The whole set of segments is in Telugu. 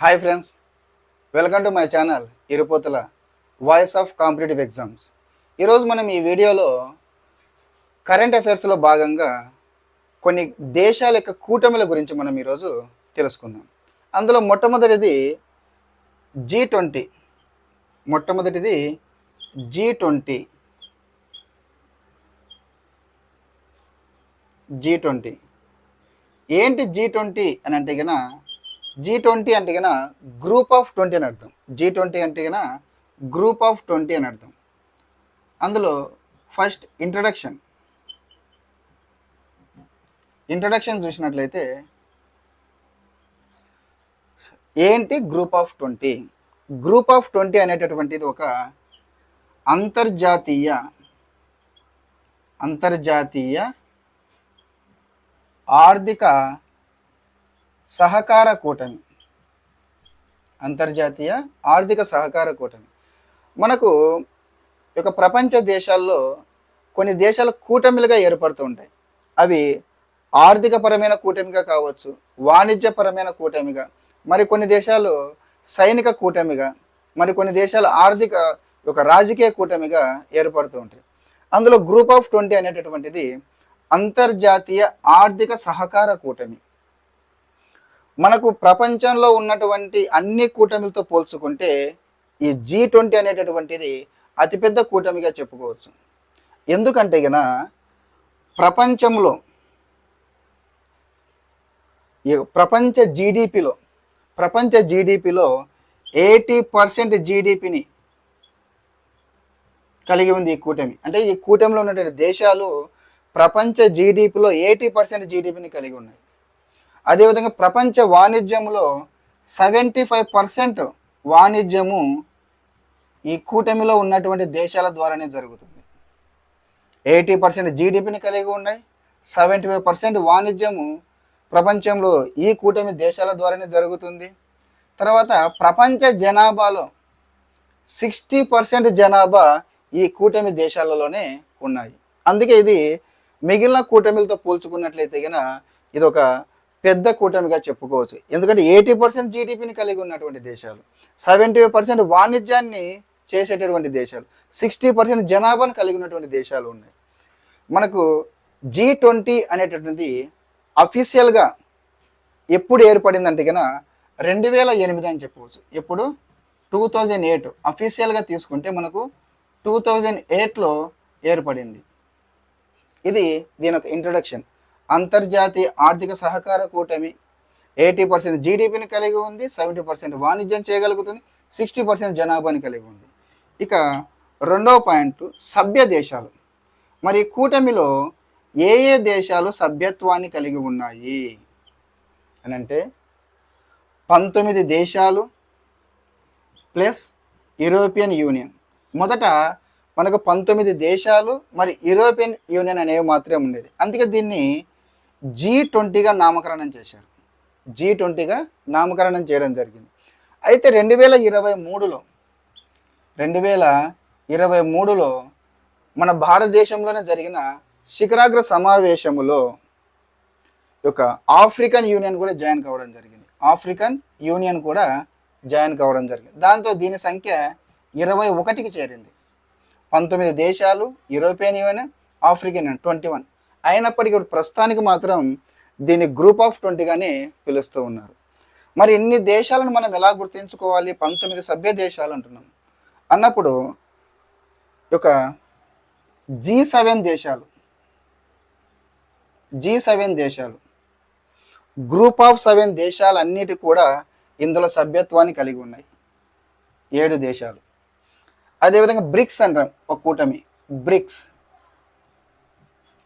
Hi friends, welcome to my channel Irupothula voice of competitive exams. ఈరోజు మనం ఈ వీడియోలో కరెంట్ అఫైర్స్లో భాగంగా కొన్ని దేశాల యొక్క కూటమిల గురించి మనం ఈరోజు తెలుసుకుందాం. అందులో మొట్టమొదటిది G20. మొట్టమొదటిది G20. G20 ఏంటి? G20 అని అంటే గన G20 అంటే గన గ్రూప్ ఆఫ్ 20 అని అర్థం. G20 అంటే గన గ్రూప్ ఆఫ్ 20 అని అర్థం. అందులో ఫస్ట్ ఇంట్రడక్షన్ చూసినట్లయితే ఏంటి గ్రూప్ ఆఫ్ 20? గ్రూప్ ఆఫ్ 20 అనేటటువంటిది ఒక అంతర్జాతీయ ఆర్థిక సహకార కూటమి. అంతర్జాతీయ ఆర్థిక సహకార కూటమి. మనకు ఒక ప్రపంచ దేశాల్లో కొన్ని దేశాలు కూటమిలుగా ఏర్పడుతూ ఉంటాయి. అవి ఆర్థికపరమైన కూటమిగా కావచ్చు, వాణిజ్యపరమైన కూటమిగా, మరి కొన్ని దేశాలు సైనిక కూటమిగా, మరి కొన్ని దేశాలు రాజకీయ కూటమిగా ఏర్పడుతూ ఉంటాయి. అందులో గ్రూప్ ఆఫ్ 20 అనేటటువంటిది అంతర్జాతీయ ఆర్థిక సహకార కూటమి. మనకు ప్రపంచంలో ఉన్నటువంటి అన్ని కూటమిలతో పోల్చుకుంటే ఈ G20 అనేటటువంటిది అతిపెద్ద కూటమిగా చెప్పుకోవచ్చు. ఎందుకంటే గన ప్రపంచంలో ప్రపంచ జీడిపిలో 80% జీడిపిని కలిగి ఉంది ఈ కూటమి. అంటే ఈ కూటమిలో ఉన్నటువంటి దేశాలు ప్రపంచ జీడిపిలో 80% జీడిపిని కలిగి ఉన్నాయి. అదేవిధంగా ప్రపంచ వాణిజ్యంలో 75% వాణిజ్యము ఈ కూటమిలో ఉన్నటువంటి దేశాల ద్వారానే జరుగుతుంది. 80% జీడిపిని కలిగి ఉన్నాయి, 75% వాణిజ్యము ప్రపంచంలో ఈ కూటమి దేశాల ద్వారానే జరుగుతుంది. తర్వాత ప్రపంచ జనాభాలో 60% జనాభా ఈ కూటమి దేశాలలోనే ఉన్నాయి. అందుకే ఇది మిగిలిన కూటమిలతో పోల్చుకున్నట్లయితే కనుక ఇది ఒక పెద్ద కూటమిగా చెప్పుకోవచ్చు. ఎందుకంటే 80% జీడిపిని కలిగి ఉన్నటువంటి దేశాలు, 75% వాణిజ్యాన్ని చేసేటటువంటి దేశాలు, 60% జనాభాను కలిగి ఉన్నటువంటి దేశాలు ఉన్నాయి. మనకు G20 అనేటటువంటిది అఫీషియల్గా ఎప్పుడు ఏర్పడిందంటే కనుక 2008 అని చెప్పవచ్చు. ఎప్పుడు? 2008. అఫీషియల్గా తీసుకుంటే మనకు 2008లో ఏర్పడింది. ఇది దీని ఒక ఇంట్రడక్షన్. అంతర్జాతీయ ఆర్థిక సహకార కూటమి 80% జీడిపిని కలిగి ఉంది, 70% వాణిజ్యం చేయగలుగుతుంది, 60% జనాభాని కలిగి ఉంది. ఇక రెండవ పాయింట్ సభ్య దేశాలు. మరి కూటమిలో ఏ దేశాలు సభ్యత్వాన్ని కలిగి ఉన్నాయి అని అంటే 19 దేశాలు ప్లస్ యూరోపియన్ యూనియన్. మొదట మనకు 19 దేశాలు మరి యూరోపియన్ యూనియన్ అనేవి మాత్రమే ఉండేది. అందుకే దీన్ని G20గా నామకరణం చేశారు. G20గా నామకరణం చేయడం జరిగింది. అయితే 2023లో మన భారతదేశంలోనే జరిగిన శిఖరాగ్ర సమావేశములో ఒక ఆఫ్రికన్ యూనియన్ కూడా జాయిన్ కావడం జరిగింది. దాంతో దీని సంఖ్య 21కి చేరింది. 19 దేశాలు, యూరోపియన్ యూనియన్, ఆఫ్రికన్ యూనియన్ 21. అయినప్పటికీ ప్రస్తుతానికి మాత్రం దీన్ని గ్రూప్ ఆఫ్ 20గానే పిలుస్తూ ఉన్నారు. మరి ఇన్ని దేశాలను మనం ఎలా గుర్తించుకోవాలి? 19 సభ్య దేశాలు అంటున్నాం అన్నప్పుడు ఒక G7 దేశాలు గ్రూప్ ఆఫ్ 7 దేశాలు అన్నిటి కూడా ఇందులో సభ్యత్వాన్ని కలిగి ఉన్నాయి. 7 దేశాలు. అదేవిధంగా బ్రిక్స్ అంటాం ఒక కూటమి.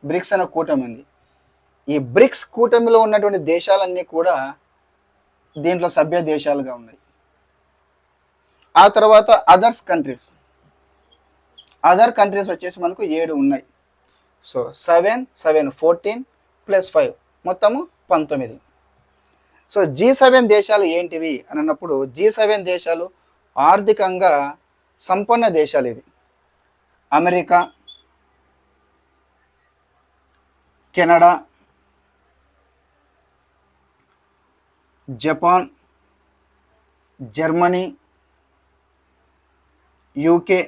బ్రిక్స్ అనే కూటమి ఉంది. ఈ బ్రిక్స్ కూటమిలో ఉన్నటువంటి దేశాలన్నీ కూడా దీంట్లో సభ్య దేశాలుగా ఉన్నాయి. ఆ తర్వాత అదర్ కంట్రీస్ వచ్చేసి మనకు 7 ఉన్నాయి. సో 7 14 + 5 మొత్తము 19. సో G7 దేశాలు ఏంటివి అని అన్నప్పుడు G7 దేశాలు ఆర్థికంగా సంపన్న దేశాలు. ఇవి America, Canada, Japan, Germany, UK,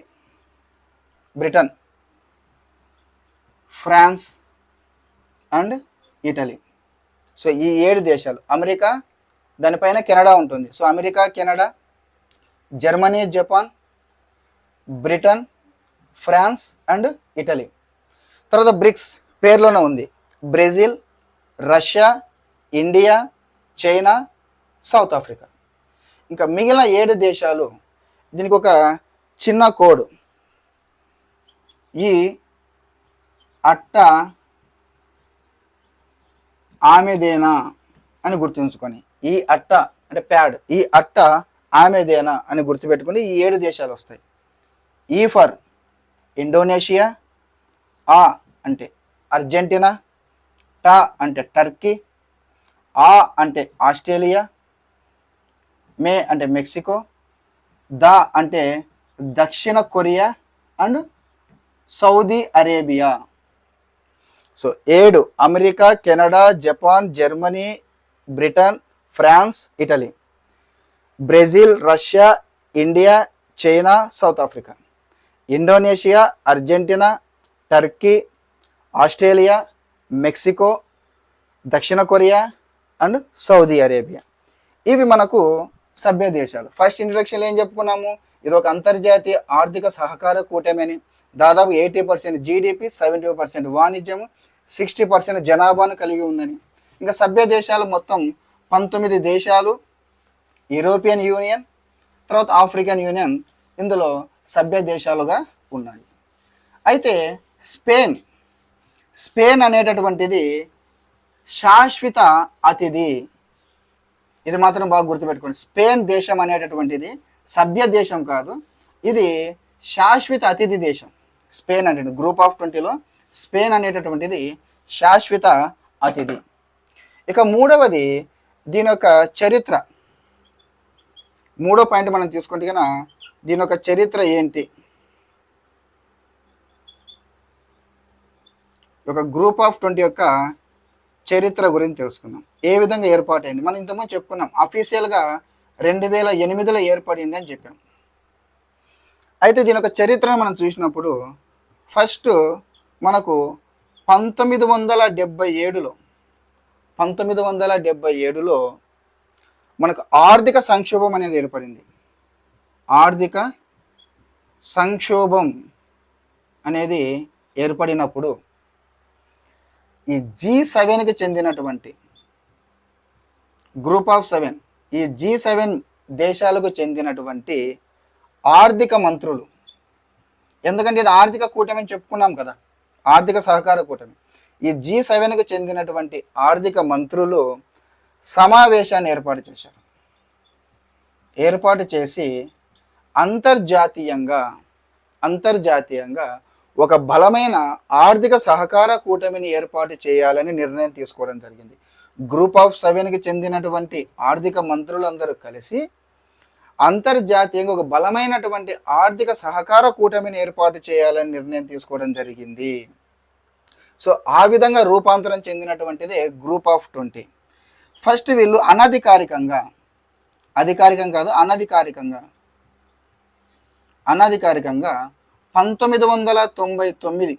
Britain, France and Italy. So ఈ 7 దేశాలు. అమెరికా దానిపైన కెనడా ఉంటుంది. So America, Canada, Germany, Japan, Britain, France and Italy. తర్వాత బ్రిక్స్ పేర్లోనే ఉంది. Brazil, Russia, India, China, South Africa. ఇంకా మిగిలిన 7 దేశాలు, దీనికి ఒక చిన్న కోడ్. ఈ అట్ట ఆమెదేనా అని గుర్తుంచుకొని, ఈ అట్ట అంటే ప్యాడ్, ఈ అట్ట ఆమెదేనా అని గుర్తుపెట్టుకుని ఈ 7 దేశాలు వస్తాయి. ఈ ఫర్ ఇండోనేషియా, ఆ అంటే అర్జెంటీనా, టా అంటే టర్కీ, ఆ అంటే ఆస్ట్రేలియా, మే అంటే మెక్సికో, దా అంటే దక్షిణ Korea and Saudi Arabia. So 7: America, Canada, Japan, Germany, Britain, France, Italy, Brazil, Russia, India, China, South Africa, Indonesia, Argentina, Turkey, Australia, Mexico, దక్షిణ కొరియా అండ్ సౌదీ అరేబియా. ఇవి మనకు సభ్య దేశాలు. ఫస్ట్ ఇంట్రడక్షన్లో ఏం చెప్పుకున్నాము? ఇది ఒక అంతర్జాతీయ ఆర్థిక సహకార కూటమి అని. దాదాపు 80% జీడిపి, 70% వాణిజ్యము, 60% జనాభాను కలిగి ఉందని. ఇంకా సభ్య దేశాలు మొత్తం 19 దేశాలు, యూరోపియన్ యూనియన్, తర్వాత ఆఫ్రికన్ యూనియన్ ఇందులో సభ్య దేశాలుగా ఉన్నాయి. అయితే స్పెయిన్ అనేటటువంటిది శాశ్వత అతిథి. ఇది మాత్రం బాగా గుర్తుపెట్టుకోండి. స్పెయిన్ దేశం అనేటటువంటిది సభ్య దేశం కాదు, ఇది శాశ్వత అతిథి దేశం. స్పెయిన్ అంటే గ్రూప్ ఆఫ్ 20లో స్పెయిన్ అనేటటువంటిది శాశ్వత అతిథి. ఇక మూడవది దీని యొక్క చరిత్ర. మూడో పాయింట్ మనం తీసుకుంటే కనుక దీని యొక్క చరిత్ర ఏంటి? ఒక గ్రూప్ ఆఫ్ 20 యొక్క చరిత్ర గురించి తెలుసుకుందాం. ఏ విధంగా ఏర్పాటైంది? మనం ఇంతకుముందు చెప్పుకున్నాం, అఫీషియల్గా 2008లో ఏర్పడింది అని చెప్పాం. అయితే దీని యొక్క చరిత్రను మనం చూసినప్పుడు ఫస్ట్ మనకు 1977లో మనకు ఆర్థిక సంక్షోభం అనేది ఏర్పడింది. ఆర్థిక సంక్షోభం అనేది ఏర్పడినప్పుడు ఈ G7కి చెందినటువంటి గ్రూప్ ఆఫ్ 7, ఈ G7 దేశాలకు చెందినటువంటి ఆర్థిక మంత్రులు, ఎందుకంటే ఇది ఆర్థిక కూటమి అని చెప్పుకున్నాం కదా, ఆర్థిక సహకార కూటమి. ఈ G7కు చెందినటువంటి ఆర్థిక మంత్రులు సమావేశాన్ని ఏర్పాటు చేసి అంతర్జాతీయంగా ఒక బలమైన ఆర్థిక సహకార కూటమిని ఏర్పాటు చేయాలని నిర్ణయం తీసుకోవడం జరిగింది. గ్రూప్ ఆఫ్ 7కి చెందినటువంటి ఆర్థిక మంత్రులందరూ కలిసి అంతర్జాతీయంగా ఒక బలమైనటువంటి ఆర్థిక సహకార కూటమిని ఏర్పాటు చేయాలని నిర్ణయం తీసుకోవడం జరిగింది. సో ఆ విధంగా రూపాంతరం చెందినటువంటిదే గ్రూప్ ఆఫ్ 20. ఫస్ట్ వీళ్ళు అనధికారికంగా 1999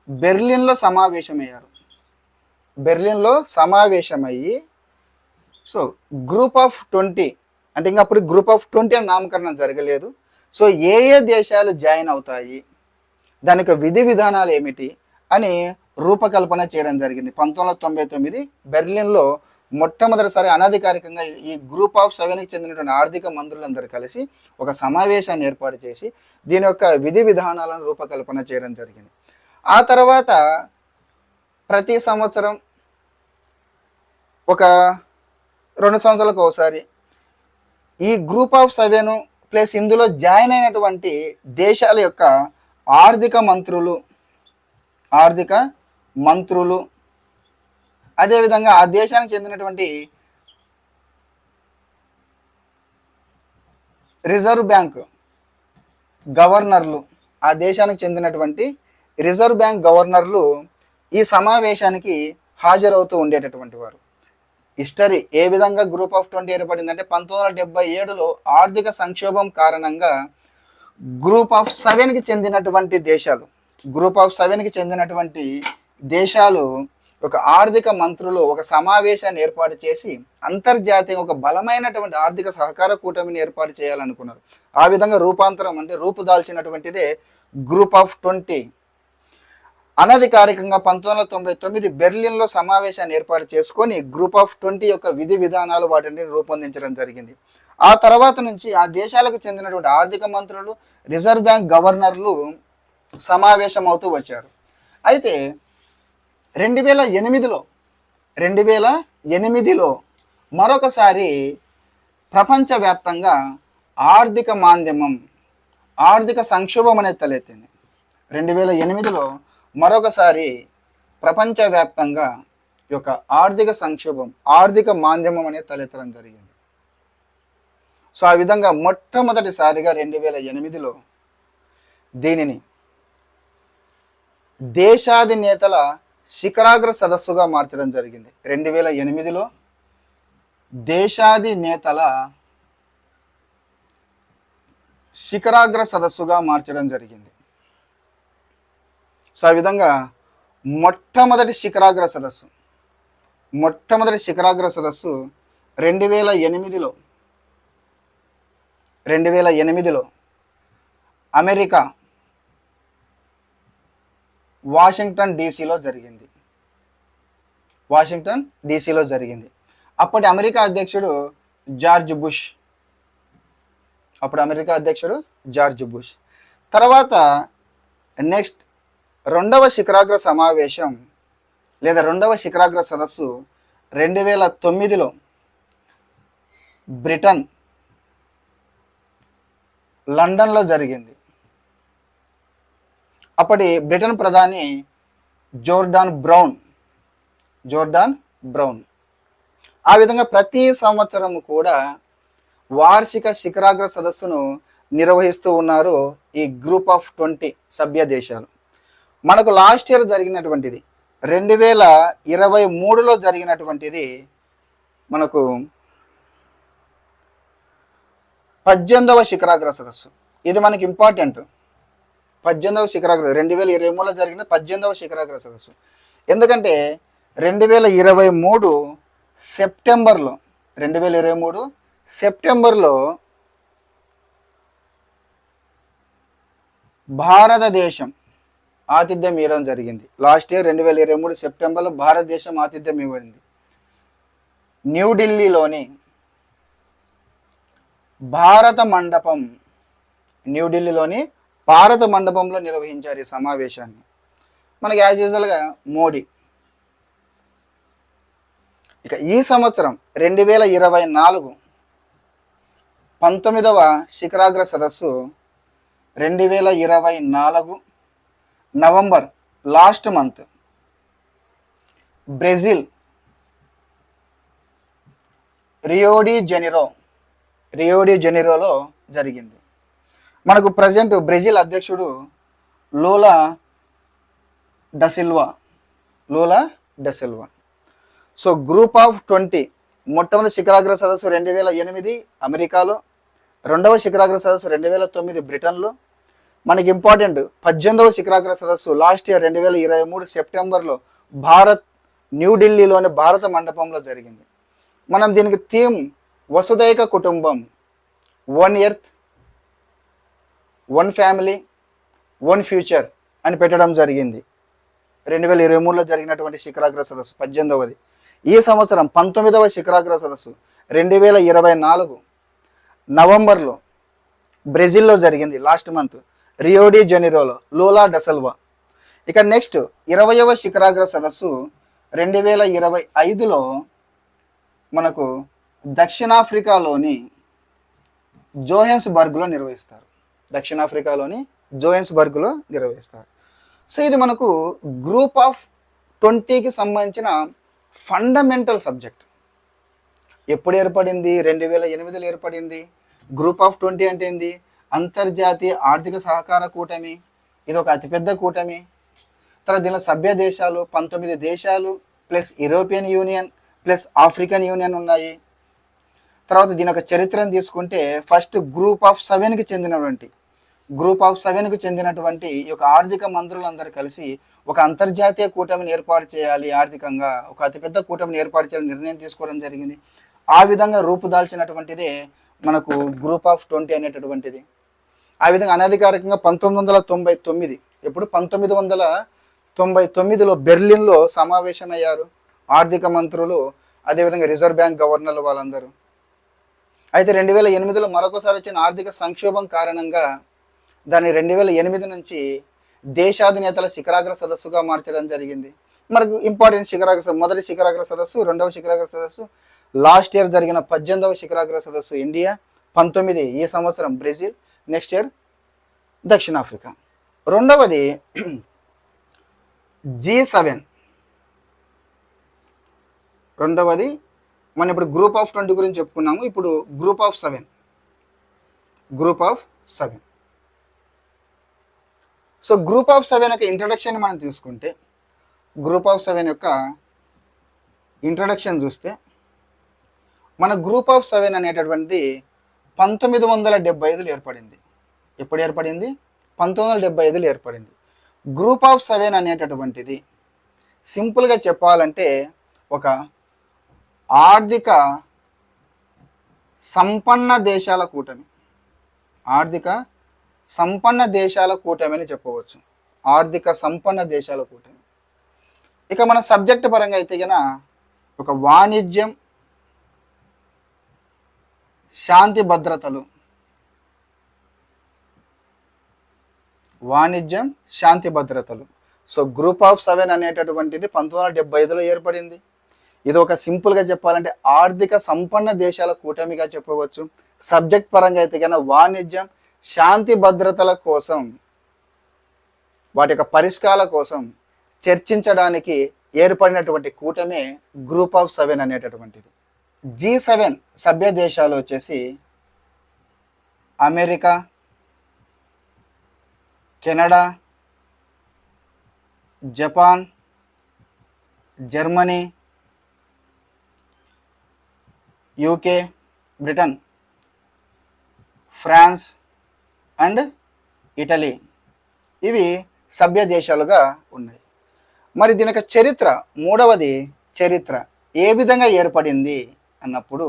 బెర్లిన్లో సమావేశమయ్యి సో గ్రూప్ ఆఫ్ 20 అంటే ఇంకా అప్పుడు గ్రూప్ ఆఫ్ 20 అని నామకరణం జరగలేదు. సో ఏ దేశాలు జాయిన్ అవుతాయి, దానికి విధి విధానాలు ఏమిటి అని రూపకల్పన చేయడం జరిగింది. 1999 బెర్లిన్లో మొట్టమొదటిసారి అనధికారికంగా ఈ గ్రూప్ ఆఫ్ 7కి చెందినటువంటి ఆర్థిక మంత్రులందరూ కలిసి ఒక సమావేశాన్ని ఏర్పాటు చేసి దీని యొక్క విధి విధానాలను రూపకల్పన చేయడం జరిగింది. ఆ తర్వాత ప్రతి సంవత్సరం ఒక 2 సంవత్సరాలకు ఒకసారి ఈ గ్రూప్ ఆఫ్ 7 ప్లస్ ఇందులో జాయిన్ అయినటువంటి దేశాల యొక్క ఆర్థిక మంత్రులు అదేవిధంగా ఆ దేశానికి చెందినటువంటి రిజర్వ్ బ్యాంక్ గవర్నర్లు, ఆ దేశానికి చెందినటువంటి రిజర్వ్ బ్యాంక్ గవర్నర్లు ఈ సమావేశానికి హాజరవుతూ ఉండేటటువంటి వారు. హిస్టరీ ఏ విధంగా గ్రూప్ ఆఫ్ 20 ఏర్పడిందంటే 1977లో ఆర్థిక సంక్షోభం కారణంగా గ్రూప్ ఆఫ్ 7కి చెందినటువంటి దేశాలు ఒక ఆర్థిక మంత్రులు ఒక సమావేశాన్ని ఏర్పాటు చేసి అంతర్జాతీయ ఒక బలమైనటువంటి ఆర్థిక సహకార కూటమిని ఏర్పాటు చేయాలనుకున్నారు. ఆ విధంగా రూపుదాల్చినటువంటిదే గ్రూప్ ఆఫ్ 20. అనధికారికంగా 1999 బెర్లిన్లో సమావేశాన్ని ఏర్పాటు చేసుకొని గ్రూప్ ఆఫ్ 20 యొక్క విధి విధానాలు వాటిని రూపొందించడం జరిగింది. ఆ తర్వాత నుంచి ఆ దేశాలకు చెందినటువంటి ఆర్థిక మంత్రులు, రిజర్వ్ బ్యాంక్ గవర్నర్లు సమావేశం అవుతూ వచ్చారు. అయితే 2008లో మరొకసారి ప్రపంచవ్యాప్తంగా ఆర్థిక సంక్షోభం అనేది తలెత్తింది. 2008లో మరొకసారి ప్రపంచవ్యాప్తంగా ఈ యొక్క ఆర్థిక మాంద్యమం అనేది తలెత్తడం జరిగింది. సో ఆ విధంగా మొట్టమొదటిసారిగా 2008లో దీనిని దేశాధినేతల శిఖరాగ్ర సదస్సుగా మార్చడం జరిగింది. 2008లో దేశాధినేతల శిఖరాగ్ర సదస్సుగా మార్చడం జరిగింది. సో ఆ విధంగా మొట్టమొదటి శిఖరాగ్ర సదస్సు 2008లో అమెరికా వాషింగ్టన్ డీసీలో జరిగింది. అప్పటి అమెరికా అధ్యక్షుడు జార్జ్ బుష్. తర్వాత నెక్స్ట్ రెండవ శిఖరాగ్ర సమావేశం లేదా రెండవ శిఖరాగ్ర సదస్సు 2009లో లండన్లో జరిగింది. అప్పటి బ్రిటన్ ప్రధాని జోర్డాన్ బ్రౌన్. ఆ విధంగా ప్రతి సంవత్సరం కూడా వార్షిక శిఖరాగ్ర సదస్సును నిర్వహిస్తూ ఉన్నారు ఈ గ్రూప్ ఆఫ్ 20 సభ్య దేశాలు. మనకు లాస్ట్ ఇయర్ జరిగినటువంటిది 2023లో జరిగినటువంటిది మనకు 18వ శిఖరాగ్ర సదస్సు. ఇది మనకి ఇంపార్టెంట్. 18వ శిఖరాగ్ర 2023లో జరిగిన 18వ శిఖరాగ్ర సదస్సు. ఎందుకంటే 2023 సెప్టెంబర్లో భారతదేశం ఆతిథ్యం ఇవ్వడం జరిగింది. లాస్ట్ ఇయర్ 2023 సెప్టెంబర్లో భారతదేశం ఆతిథ్యం ఇవ్వడింది. న్యూఢిల్లీలోని భారత మండపంలో నిర్వహించారు ఈ సమావేశాన్ని. మనకి యాజ్ యూజువల్గా మోడీ. ఇక ఈ సంవత్సరం 2024 19వ శిఖరాగ్ర సదస్సు 2024 November last month Brazil Rio de జెనిరోలో జరిగింది. మనకు ప్రజెంట్ బ్రెజిల్ అధ్యక్షుడు Lula da Silva. So group of 20 మొట్టమొదటి శిఖరాగ్ర సదస్సు 2008 అమెరికాలో, రెండవ శిఖరాగ్ర సదస్సు 2009 బ్రిటన్లో. మనకి ఇంపార్టెంట్ 18వ శిఖరాగ్ర సదస్సు లాస్ట్ ఇయర్ 2023 సెప్టెంబర్లో న్యూఢిల్లీలోని భారత మండపంలో జరిగింది. మనం దీనికి థీమ్ వసుదైక కుటుంబం, 1 ఎర్త్ 1 ఫ్యామిలీ 1 ఫ్యూచర్ అని పెట్టడం జరిగింది. 2023లో జరిగినటువంటి శిఖరాగ్ర సదస్సు 18వది. ఈ సంవత్సరం 19వ శిఖరాగ్ర సదస్సు 2024 నవంబర్లో బ్రెజిల్లో జరిగింది. లాస్ట్ మంత్ రియో డి జెనిరోలో లూలా డసిల్వా. ఇక నెక్స్ట్ 20వ శిఖరాగ్ర సదస్సు 2025లో మనకు దక్షిణాఫ్రికాలోని జోహెన్స్బర్గ్లో నిర్వహిస్తారు. సో ఇది మనకు గ్రూప్ ఆఫ్ 20కి సంబంధించిన ఫండమెంటల్ సబ్జెక్ట్. ఎప్పుడు ఏర్పడింది? 2008లో ఏర్పడింది. గ్రూప్ ఆఫ్ 20 అంటే ఏంది? అంతర్జాతీయ ఆర్థిక సహకార కూటమి. ఇది ఒక అతిపెద్ద కూటమి. తర్వాత దీనిలో సభ్య దేశాలు 19 దేశాలు plus European union plus African union ఉన్నాయి. తర్వాత దీని యొక్క చరిత్రను తీసుకుంటే ఫస్ట్ గ్రూప్ ఆఫ్ సెవెన్కి చెందినటువంటి ఈ యొక్క ఆర్థిక మంత్రులందరూ కలిసి ఒక అంతర్జాతీయ కూటమిని ఏర్పాటు చేయాలి, ఆర్థికంగా ఒక అతిపెద్ద కూటమిని ఏర్పాటు చేయాలని నిర్ణయం తీసుకోవడం జరిగింది. ఆ విధంగా రూపుదాల్చినటువంటిదే మనకు గ్రూప్ ఆఫ్ 20 అనేటటువంటిది. ఆ విధంగా అనధికారికంగా 1999 ఎప్పుడు 1999లో బెర్లిన్లో సమావేశమయ్యారు ఆర్థిక మంత్రులు, అదేవిధంగా రిజర్వ్ బ్యాంక్ గవర్నర్లు వాళ్ళందరూ. అయితే 2008లో మరొకసారి వచ్చిన ఆర్థిక సంక్షోభం కారణంగా దాన్ని 2008 నుంచి దేశాధినేతల శిఖరాగ్ర సదస్సుగా మార్చడం జరిగింది. మనకు ఇంపార్టెంట్ మొదటి శిఖరాగ్ర సదస్సు, రెండవ శిఖరాగ్ర సదస్సు లాస్ట్ ఇయర్ జరిగిన 18వ శిఖరాగ్ర సదస్సు ఇండియా, 19 ఈ సంవత్సరం బ్రెజిల్, నెక్స్ట్ ఇయర్ దక్షిణాఫ్రికా. రెండవది G7. రెండవది మనం ఇప్పుడు గ్రూప్ ఆఫ్ 20 గురించి చెప్పుకున్నాము, ఇప్పుడు group of 7. So group of 7 యొక్క ఇంట్రడక్షన్ మనం తీసుకుంటే, గ్రూప్ ఆఫ్ 7 యొక్క ఇంట్రడక్షన్ చూస్తే మన గ్రూప్ ఆఫ్ 7 అనేటటువంటిది 1975లో ఏర్పడింది. ఎప్పుడు ఏర్పడింది? 1975లో ఏర్పడింది. గ్రూప్ ఆఫ్ 7 అనేటటువంటిది సింపుల్గా చెప్పాలంటే ఒక ఆర్థిక సంపన్న దేశాల కూటమి, అని చెప్పవచ్చు. ఆర్థిక సంపన్న దేశాల కూటమి. ఇక మన సబ్జెక్ట్ పరంగా అయితే కనుక ఒక వాణిజ్యం, శాంతి భద్రతలు, సో గ్రూప్ ఆఫ్ 7 అనేటటువంటిది 1975లో ఏర్పడింది. ఇది ఒక సింపుల్గా చెప్పాలంటే ఆర్థిక సంపన్న దేశాల కూటమిగా చెప్పవచ్చు. సబ్జెక్ట్ పరంగా అయితే కనుక వాణిజ్యం, శాంతి భద్రతల కోసం, వాటి యొక్క పరిష్కారాల కోసం చర్చించడానికి ఏర్పడినటువంటి కూటమే గ్రూప్ ఆఫ్ 7 అనేటటువంటిది. G7 సభ్య దేశాలు వచ్చేసి America, Canada, Japan, Germany, UK, Britain, France and Italy. ఇవి సభ్య దేశాలుగా ఉన్నాయి. మరి దీని యొక్క చరిత్ర, మూడవది చరిత్ర ఏ విధంగా ఏర్పడింది అన్నప్పుడు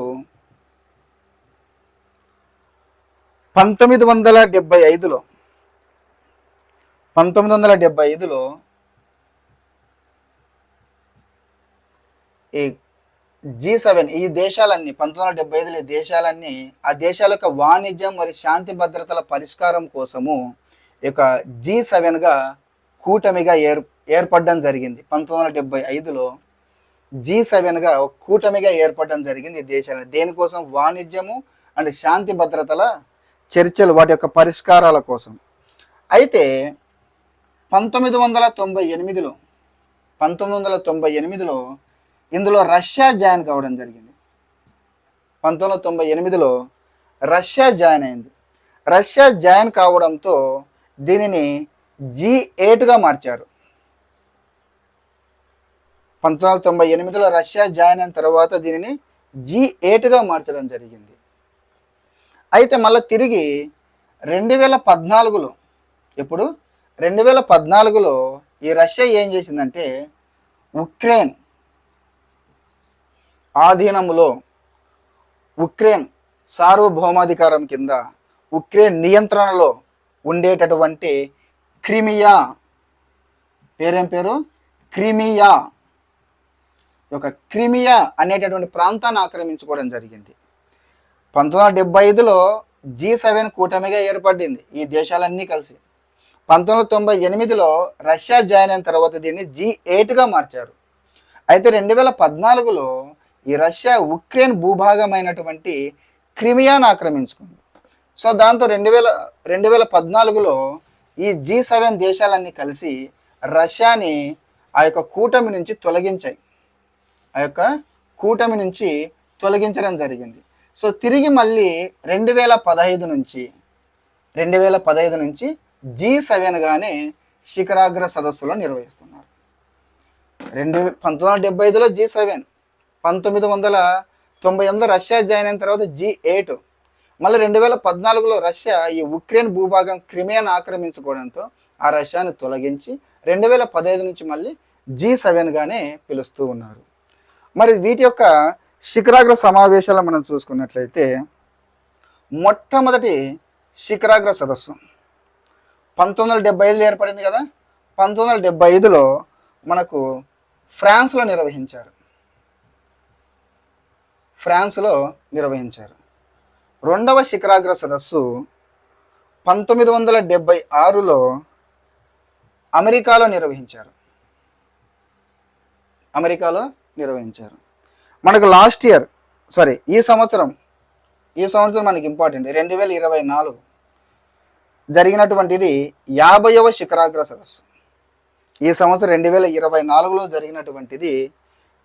1975లో ఈ G7 ఈ దేశాలన్నీ 1975 దేశాలన్నీ ఆ దేశాల యొక్క వాణిజ్యం మరియు శాంతి భద్రతల పరిష్కారం కోసము ఈ యొక్క G7గా కూటమిగా ఏర్పడడం జరిగింది. 1975లో G7గా ఒక కూటమిగా ఏర్పడడం జరిగింది ఈ దేశాలు. దేనికోసం? వాణిజ్యము అండ్ శాంతి భద్రతల చర్చలు, వాటి యొక్క పరిష్కారాల కోసం. అయితే 1998లో ఇందులో రష్యా జాయిన్ కావడం జరిగింది. 1998లో రష్యా జాయిన్ అయింది. రష్యా జాయిన్ కావడంతో దీనిని G8గా మార్చారు. 1998లో రష్యా జాయిన్ అయిన తర్వాత దీనిని G8గా మార్చడం జరిగింది. అయితే మళ్ళీ తిరిగి 2014లో, ఎప్పుడు 2014లో ఈ రష్యా ఏం చేసిందంటే ఉక్రెయిన్ ఆధీనంలో, ఉక్రెయిన్ సార్వభౌమాధికారం కింద, ఉక్రెయిన్ నియంత్రణలో ఉండేటటువంటి క్రిమియా, క్రిమియా క్రిమియా అనేటటువంటి ప్రాంతాన్ని ఆక్రమించుకోవడం జరిగింది. 1975లో G7 కూటమిగా ఏర్పడింది ఈ దేశాలన్నీ కలిసి. 1998లో రష్యా జాయిన్ అయిన తర్వాత దీన్ని G8గా మార్చారు. అయితే 2014లో ఈ రష్యా ఉక్రెయిన్ భూభాగమైనటువంటి క్రిమియాను ఆక్రమించుకుంది. సో దాంతో 2014లో ఈ G7 దేశాలన్నీ కలిసి రష్యాని ఆ యొక్క కూటమి నుంచి తొలగించడం జరిగింది. సో తిరిగి మళ్ళీ 2015 నుంచి G7గానే శిఖరాగ్ర సదస్సులో నిర్వహిస్తున్నారు. 1975లో G7, 1998 రష్యా జాయిన్ అయిన తర్వాత G8. మళ్ళీ 2014లో రష్యా ఈ ఉక్రెయిన్ భూభాగం క్రిమియాను ఆక్రమించుకోవడంతో ఆ రష్యాను తొలగించి 2015 నుంచి మళ్ళీ G7గానే పిలుస్తూ ఉన్నారు. మరి వీటి యొక్క శిఖరాగ్ర సమావేశాలు మనం చూసుకున్నట్లయితే మొట్టమొదటి శిఖరాగ్ర సదస్సు 1975లో ఏర్పడింది కదా. 1975లో మనకు ఫ్రాన్స్లో నిర్వహించారు. రెండవ శిఖరాగ్ర సదస్సు 1976లో అమెరికాలో నిర్వహించారు. మనకు ఈ సంవత్సరం మనకి ఇంపార్టెంట్ 2024 జరిగినటువంటిది 50వ శిఖరాగ్ర సదస్సు. ఈ సంవత్సరం 2024లో జరిగినటువంటిది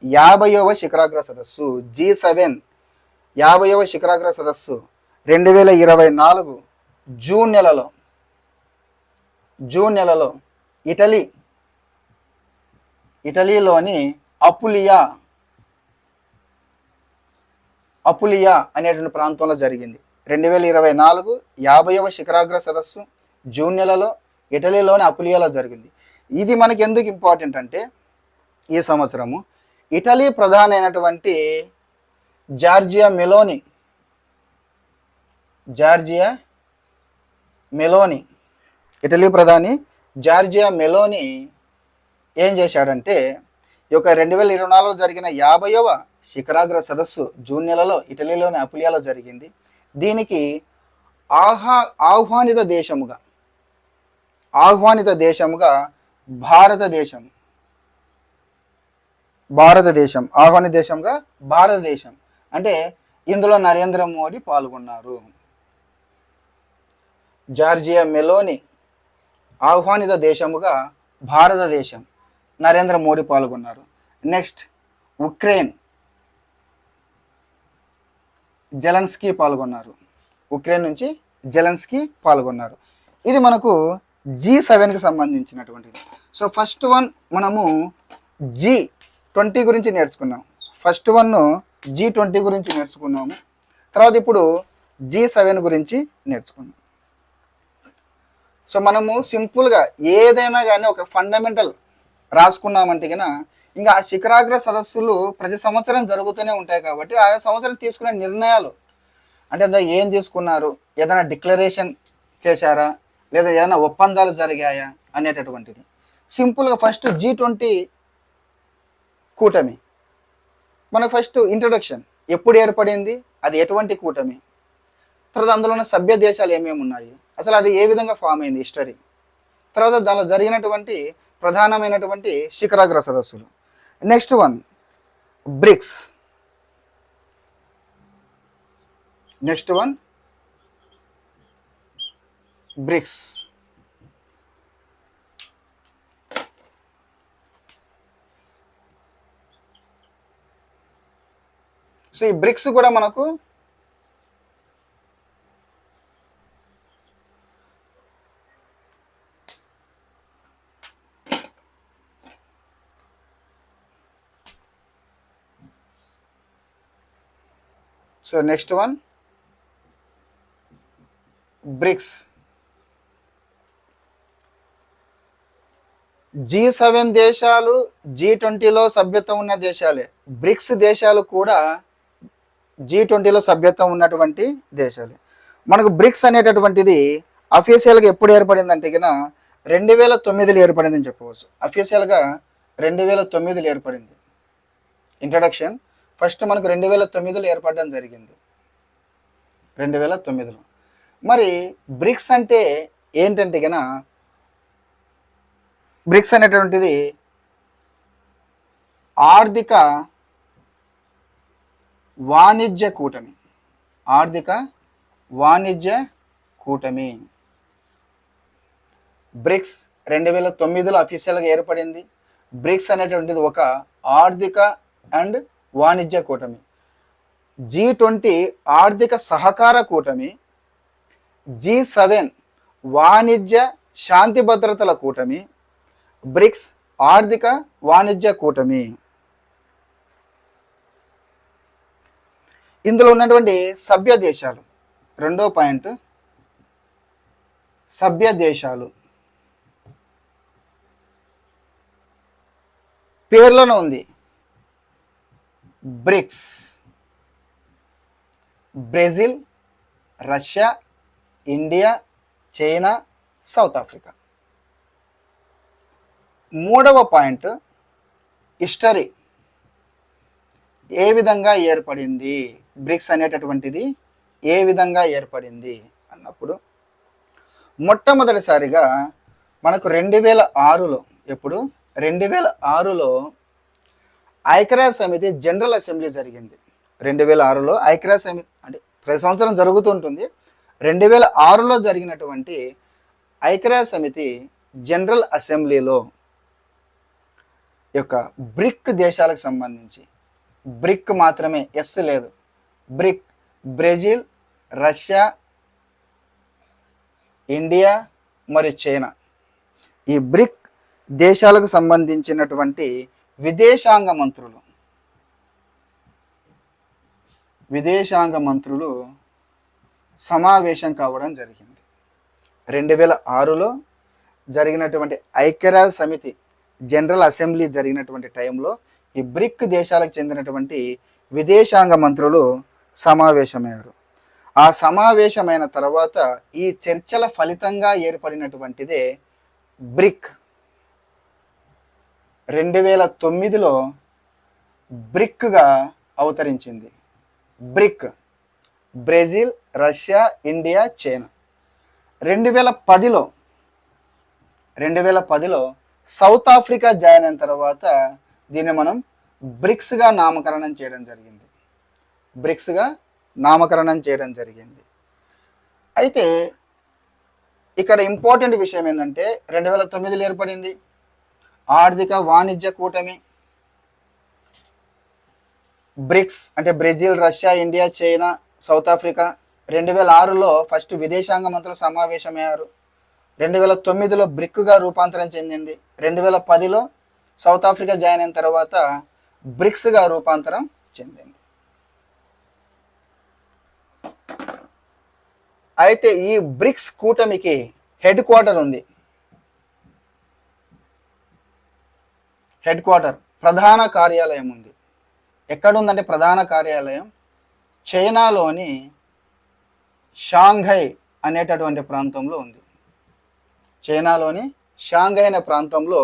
50వ శిఖరాగ్ర సదస్సు G7 50వ శిఖరాగ్ర సదస్సు 2024 జూన్ నెలలో ఇటలీలోని అపులియా అనేటువంటి ప్రాంతంలో జరిగింది. 2024 50వ శిఖరాగ్ర సదస్సు జూన్ నెలలో ఇటలీలోని అపులియాలో జరిగింది. ఇది మనకి ఎందుకు ఇంపార్టెంట్ అంటే ఈ సంవత్సరము ఇటలీ ప్రధాని అయినటువంటి జార్జియా మెలోని ఇటలీ ప్రధాని జార్జియా మెలోని ఏం చేశాడంటే ఈ యొక్క 2024లో జరిగిన 50వ శిఖరాగ్ర సదస్సు జూన్ నెలలో ఇటలీలోని అపులియాలో జరిగింది. దీనికి ఆహ్వానిత దేశముగా భారతదేశం అంటే ఇందులో నరేంద్ర మోడీ పాల్గొన్నారు. జార్జియా మెలోని ఆహ్వానిత దేశముగా భారతదేశం, నరేంద్ర మోడీ పాల్గొన్నారు. నెక్స్ట్ ఉక్రెయిన్ జెలెన్స్కీ పాల్గొన్నారు. ఇది మనకు G7కి సంబంధించినటువంటిది. సో ఫస్ట్ వన్ మనము G20 గురించి నేర్చుకున్నాం. G20 గురించి నేర్చుకున్నాము. తర్వాత ఇప్పుడు G7 గురించి నేర్చుకున్నాం. సో మనము సింపుల్గా ఏదైనా కానీ ఒక ఫండమెంటల్ రాసుకున్నామంటే కన్నా ఇంకా ఆ శిఖరాగ్ర సదస్సులు ప్రతి సంవత్సరం జరుగుతూనే ఉంటాయి కాబట్టి ఆయా సంవత్సరం తీసుకునే నిర్ణయాలు అంటే ఏం తీసుకున్నారు, ఏదైనా డిక్లరేషన్ చేశారా, లేదా ఏదైనా ఒప్పందాలు జరిగాయా అనేటటువంటిది. సింపుల్గా ఫస్ట్ G20 కూటమి మనకు ఫస్ట్ ఇంట్రొడక్షన్, ఎప్పుడు ఏర్పడింది, అది ఎటువంటి కూటమి, తర్వాత అందులో ఉన్న సభ్య దేశాలు ఏమేమి ఉన్నాయి, అసలు అది ఏ విధంగా ఫామ్ అయింది హిస్టరీ, తర్వాత దానిలో జరిగినటువంటి ప్రధానమైనటువంటి శిఖరాగ్ర సదస్సులు. Next one BRICS. సో ఈ బ్రిక్స్ కూడా మనకు so next one bricks. G7 దేశాలు G20లో సభ్యత్వం ఉన్న దేశాలే. బ్రిక్స్ దేశాలు కూడా G20లో సభ్యత్వం ఉన్నటువంటి దేశాలే. మనకు బ్రిక్స్ అనేటటువంటిది అఫీషియల్గా ఎప్పుడు ఏర్పడిందంటే కన్నా 2009లో ఏర్పడిందని చెప్పవచ్చు. అఫీషియల్గా 2009లో ఏర్పడింది. ఇంట్రడక్షన్ ఫస్ట్ మనకు 2009లో ఏర్పడడం జరిగింది. 2009లో. మరి బ్రిక్స్ అంటే ఏంటంటే కన్నా బ్రిక్స్ అనేటువంటిది ఆర్థిక వాణిజ్య కూటమి. బ్రిక్స్ 2009లో అఫీషియల్గా ఏర్పడింది. బ్రిక్స్ అనేటువంటిది ఒక ఆర్థిక అండ్ వాణిజ్య కూటమి. G20 ఆర్థిక సహకార కూటమి, G7 వాణిజ్య శాంతి భద్రతల కూటమి, బ్రిక్స్ ఆర్థిక వాణిజ్య కూటమి. ఇందులో ఉన్నటువంటి సభ్య దేశాలు, రెండో పాయింట్, సభ్య దేశాలు పేర్లోనే ఉంది BRICS. Brazil, Russia, India, China, South Africa. మూడవ పాయింట్, హిస్టరీ. ఏ విధంగా ఏర్పడింది బ్రిక్స్ అనేటటువంటిది, ఏ విధంగా ఏర్పడింది అన్నప్పుడు మొట్టమొదటిసారిగా మనకు 2006లో, ఎప్పుడు 2006లో ఐక్యరాజ్య సమితి జనరల్ అసెంబ్లీ జరిగింది. 2006లో ఐక్యరాజ్య సమితి అంటే ప్రతి సంవత్సరం జరుగుతుంటుంది. 2006లో జరిగినటువంటి ఐక్యరాజ్య సమితి జనరల్ అసెంబ్లీలో యొక్క బ్రిక్ దేశాలకు సంబంధించి, బ్రిక్ మాత్రమే, ఎస్ లేదు, బ్రిక్, బ్రెజిల్, రష్యా, ఇండియా మరియు చైనా, ఈ బ్రిక్ దేశాలకు సంబంధించినటువంటి విదేశాంగ మంత్రులు సమావేశం కావడం జరిగింది. 2006లో జరిగినటువంటి ఐక్యరాజ్య సమితి జనరల్ అసెంబ్లీ జరిగినటువంటి టైంలో ఈ బ్రిక్ దేశాలకు చెందినటువంటి విదేశాంగ మంత్రులు సమావేశమయ్యారు. ఆ సమావేశమైన తర్వాత ఈ చర్చల ఫలితంగా ఏర్పడినటువంటిదే బ్రిక్. 2009లో బ్రిక్గా అవతరించింది. BRIC, Brazil, Russia, India, China. 2010లో సౌత్ ఆఫ్రికా జాయిన్ అయిన తర్వాత దీన్ని మనం బ్రిక్స్గా నామకరణం చేయడం జరిగింది. అయితే ఇక్కడ ఇంపార్టెంట్ విషయం ఏంటంటే 2009లో ఏర్పడింది ఆర్థిక వాణిజ్య కూటమి బ్రిక్స్, అంటే Brazil, Russia, India, China, South Africa. 2006లో ఫస్ట్ విదేశాంగ మంత్రుల సమావేశమయ్యారు. 2009లో బ్రిక్గా రూపాంతరం చెందింది. 2010లో సౌత్ ఆఫ్రికా జాయిన్ అయిన తర్వాత బ్రిక్స్గా రూపాంతరం చెందింది. అయితే ఈ బ్రిక్స్ కూటమికి హెడ్ క్వార్టర్ ఉంది. ప్రధాన కార్యాలయం ఉంది. ఎక్కడుందంటే ప్రధాన కార్యాలయం చైనాలోని షాంఘై అనేటటువంటి ప్రాంతంలో ఉంది. చైనాలోని షాంఘై అనే ప్రాంతంలో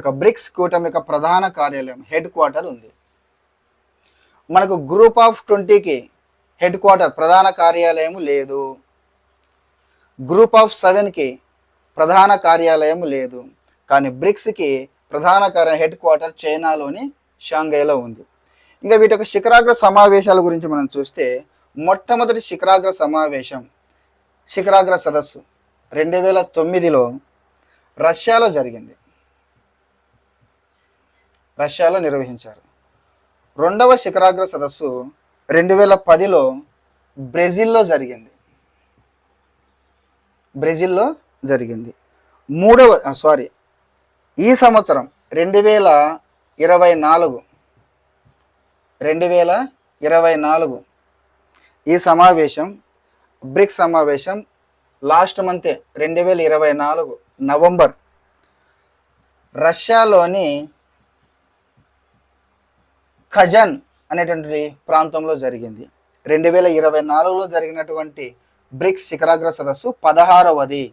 ఒక బ్రిక్స్ కూటమి యొక్క ప్రధాన కార్యాలయం, హెడ్ క్వార్టర్ ఉంది. మనకు గ్రూప్ ఆఫ్ 20కి హెడ్ క్వార్టర్, ప్రధాన కార్యాలయం లేదు. గ్రూప్ ఆఫ్ 7కి ప్రధాన కార్యాలయం లేదు. కానీ బ్రిక్స్కి ప్రధాన హెడ్ క్వార్టర్ చైనాలోని షాంఘైలో ఉంది. ఇంకా వీటి యొక్క శిఖరాగ్ర సమావేశాల గురించి మనం చూస్తే, మొట్టమొదటి శిఖరాగ్ర సదస్సు 2009లో రష్యాలో జరిగింది. రష్యాలో నిర్వహించారు. రెండవ శిఖరాగ్ర సదస్సు 2010లో బ్రెజిల్లో జరిగింది. ఈ సంవత్సరం 2024 ఈ సమావేశం, బ్రిక్స్ సమావేశం లాస్ట్ మంతే 2024 నవంబర్ రష్యాలోని కజన్ అనేటువంటి ప్రాంతంలో జరిగింది. 2024లో జరిగినటువంటి బ్రిక్స్ శిఖరాగ్ర సదస్సు 16వది.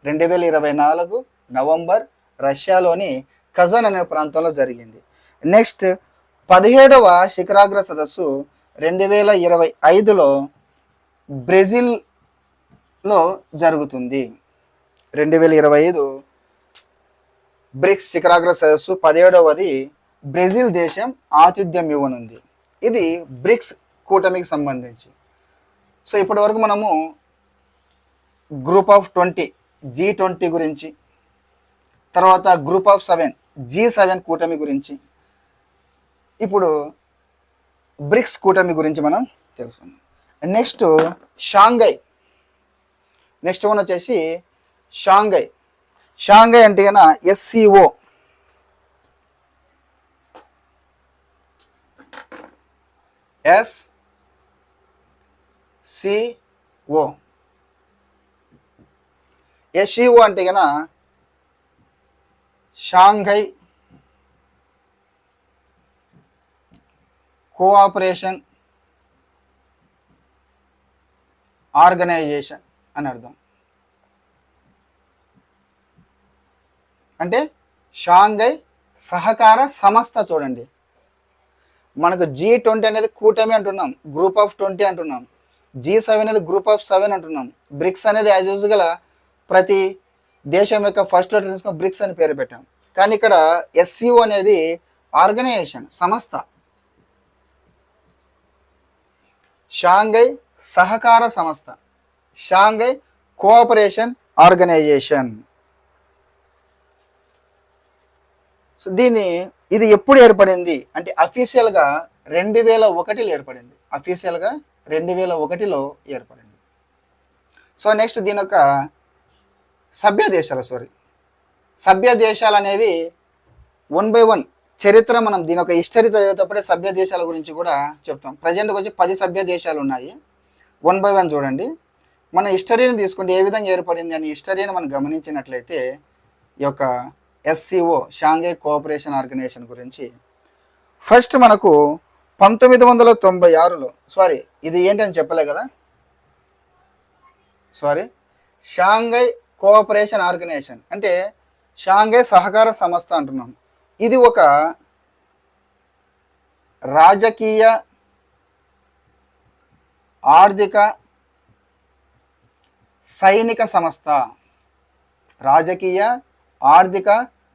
2024 నవంబర్ రష్యాలోని కజన్ అనే ప్రాంతంలో జరిగింది. నెక్స్ట్ 17వ శిఖరాగ్ర సదస్సు 2025లో బ్రెజిల్లో జరుగుతుంది. 2025 బ్రిక్స్ శిఖరాగ్ర సదస్సు 17వది బ్రెజిల్ దేశం ఆతిథ్యం ఇవ్వనుంది. ఇది బ్రిక్స్ కూటమికి సంబంధించి. సో ఇప్పటి వరకు మనము గ్రూప్ ఆఫ్ 20 G20 గురించి, తర్వాత గ్రూప్ ఆఫ్ 7 G7 కూటమి గురించి, ఇప్పుడు బ్రిక్స్ కూటమి గురించి మనం తెలుసుకున్నాం. నెక్స్ట్ వన్ వచ్చేసి షాంఘై అంటే కన్నా SCO, ఎస్సిఓ. ఎస్సిఓ అంటే కన షాంఘై కోఆపరేషన్ ఆర్గనైజేషన్ అని అర్థం. అంటే షాంఘై సహకార సంస్థ. చూడండి, మనకు G20 అనేది కూటమి అంటున్నాం, గ్రూప్ ఆఫ్ 20 అంటున్నాం. G7 అనేది గ్రూప్ ఆఫ్ 7 అంటున్నాం. బ్రిక్స్ అనేది యాజ్ యూజువల్గా ప్రతి దేశం యొక్క ఫస్ట్ లెటర్ తీసుకొని బ్రిక్స్ అని పేరు పెట్టాం. కానీ ఇక్కడ ఎస్సిఓ అనేది ఆర్గనైజేషన్, సంస్థ. షాంఘై సహకార సంస్థ, షాంఘై కోఆపరేషన్ ఆర్గనైజేషన్. సో ఇది ఎప్పుడు ఏర్పడింది అంటే అఫీషియల్గా 2001లో ఏర్పడింది. అఫీషియల్గా 2001లో ఏర్పడింది. సో నెక్స్ట్ దీని యొక్క సభ్య దేశాలు అనేవి 1 by 1 చరిత్ర. మనం దీని యొక్క హిస్టరీ చదివేటప్పుడే సభ్య దేశాల గురించి కూడా చెప్తాం. ప్రజెంట్కి వచ్చి 10 సభ్య దేశాలు ఉన్నాయి. 1 by 1 చూడండి. మన హిస్టరీని తీసుకుంటే ఏ విధంగా ఏర్పడింది అని హిస్టరీని మనం గమనించినట్లయితే ఈ యొక్క ఎస్సిఓ షాంఘై కోఆపరేషన్ ఆర్గనైజేషన్ గురించి ఫస్ట్ మనకు 1996లో ఇది ఏంటని చెప్పలే కదా, షాంఘై కోఆపరేషన్ ఆర్గనైజేషన్ అంటే షాంఘై సహకార సంస్థ అంటున్నాం. ఇది ఒక రాజకీయ ఆర్థిక సైనిక సంస్థ. రాజకీయ ఆర్థిక